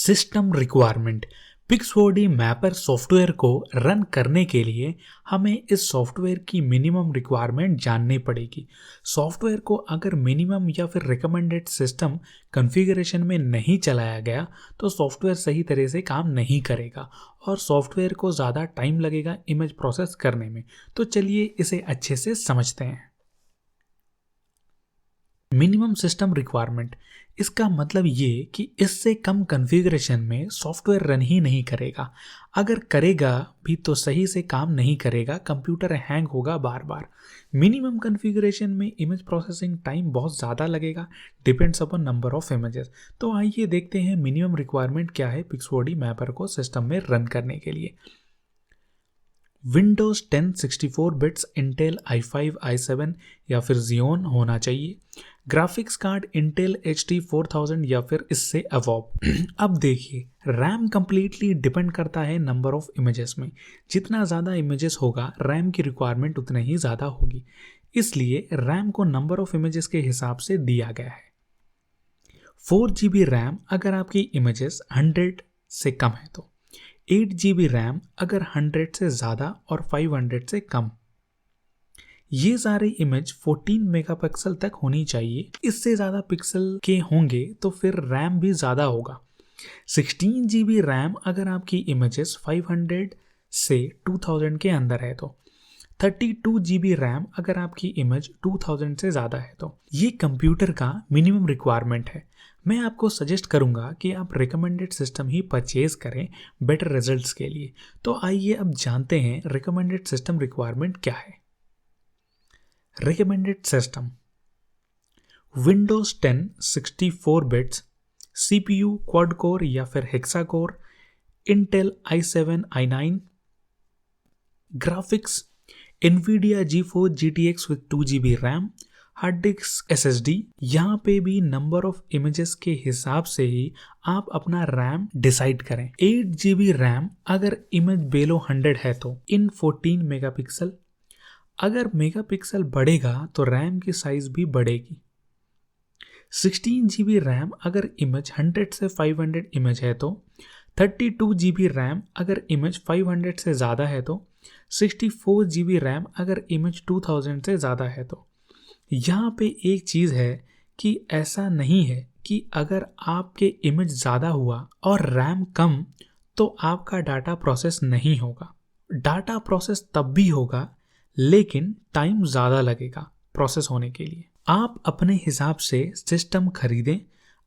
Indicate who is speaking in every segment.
Speaker 1: System requirement. Pix4D mapper software को run करने के लिए हमें इस सॉफ्टवेयर की मिनिमम रिक्वायरमेंट जाननी पड़ेगी। सॉफ्टवेयर को अगर मिनिमम या फिर रिकमेंडेड सिस्टम कॉन्फ़िगरेशन में नहीं चलाया गया तो सॉफ्टवेयर सही तरह से काम नहीं करेगा और सॉफ्टवेयर को ज़्यादा टाइम लगेगा इमेज प्रोसेस करने में। तो चलिए इसे अच्छे से समझते हैं। मिनिमम सिस्टम रिक्वायरमेंट, इसका मतलब ये कि इससे कम कॉन्फ़िगरेशन में सॉफ्टवेयर रन ही नहीं करेगा। अगर करेगा भी तो सही से काम नहीं करेगा, कंप्यूटर हैंग होगा बार बार। मिनिमम कॉन्फ़िगरेशन में इमेज प्रोसेसिंग टाइम बहुत ज़्यादा लगेगा, depends upon number of images. तो आइए देखते हैं मिनिमम रिक्वायरमेंट क्या है Pix4D मैपर को सिस्टम में रन करने के लिए। Windows 10 64 bits Intel i5 i7 या फिर Xeon होना चाहिए। ग्राफिक्स कार्ड इंटेल HD 4000 या फिर इससे अवॉव। अब देखिए, रैम कंप्लीटली डिपेंड करता है नंबर ऑफ इमेजेस में। जितना ज़्यादा इमेजेस होगा रैम की रिक्वायरमेंट उतनी ही ज़्यादा होगी, इसलिए रैम को नंबर ऑफ इमेजेस के हिसाब से दिया गया है। 4 GB रैम अगर आपकी इमेजेस 100 से कम है तो, 8 GB रैम अगर 100 से ज़्यादा और 500 से कम। ये सारे इमेज 14 मेगापिक्सल तक होनी चाहिए। इससे ज़्यादा पिक्सल के होंगे तो फिर रैम भी ज़्यादा होगा। 16 GB रैम अगर आपकी इमेजेस 500 से 2000 के अंदर है तो, 32 GB रैम अगर आपकी इमेज 2000 से ज़्यादा है तो। ये कंप्यूटर का मिनिमम रिक्वायरमेंट है। मैं आपको सजेस्ट करूंगा कि आप रिकमेंडेड सिस्टम ही परचेज करें बेटर रिजल्ट्स के लिए। तो आइए अब जानते हैं रिकमेंडेड सिस्टम रिक्वायरमेंट क्या है। Recommended system: Windows 10 64 bits, CPU quad core या फिर hexa core, Intel i7 i9, graphics NVIDIA G4 GTX with 2 GB RAM, hard disk SSD। यहाँ पे भी नंबर ऑफ इमेजेस के हिसाब से ही आप अपना रैम डिसाइड करें। 8 GB रैम अगर इमेज बेलो 100 है तो इन 14 मेगापिक्सल। अगर मेगापिक्सल बढ़ेगा तो रैम की साइज भी बढ़ेगी। 16 GB रैम अगर इमेज 100 से 500 इमेज है तो, 32 GB रैम अगर इमेज 500 से ज़्यादा है तो, 64 GB रैम अगर इमेज 2000 से ज़्यादा है तो। यहाँ पे एक चीज़ है कि ऐसा नहीं है कि अगर आपके इमेज ज़्यादा हुआ और रैम कम तो आपका डाटा प्रोसेस नहीं होगा। डाटा प्रोसेस तब भी होगा लेकिन टाइम ज़्यादा लगेगा प्रोसेस होने के लिए। आप अपने हिसाब से सिस्टम खरीदें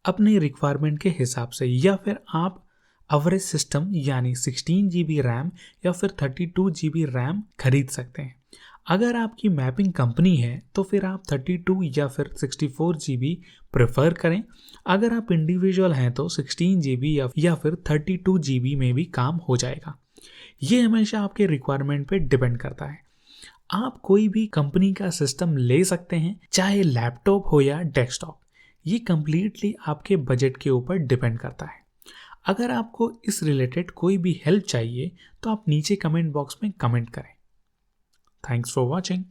Speaker 1: अपने रिक्वायरमेंट के हिसाब से, या फिर आप एवरेज सिस्टम यानी 16 GB रैम या फिर 32 GB रैम खरीद सकते हैं। अगर आपकी मैपिंग कंपनी है तो फिर आप 32 या फिर 64 GB प्रेफर करें। अगर आप इंडिविजुअल हैं तो 16 GB या फिर 32 GB में भी काम हो जाएगा। ये हमेशा आपके रिक्वायरमेंट पे डिपेंड करता है। आप कोई भी कंपनी का सिस्टम ले सकते हैं, चाहे लैपटॉप हो या डेस्कटॉप। ये कंप्लीटली आपके बजट के ऊपर डिपेंड करता है। अगर आपको इस रिलेटेड कोई भी हेल्प चाहिए तो आप नीचे कमेंट बॉक्स में कमेंट करें। Thanks for watching.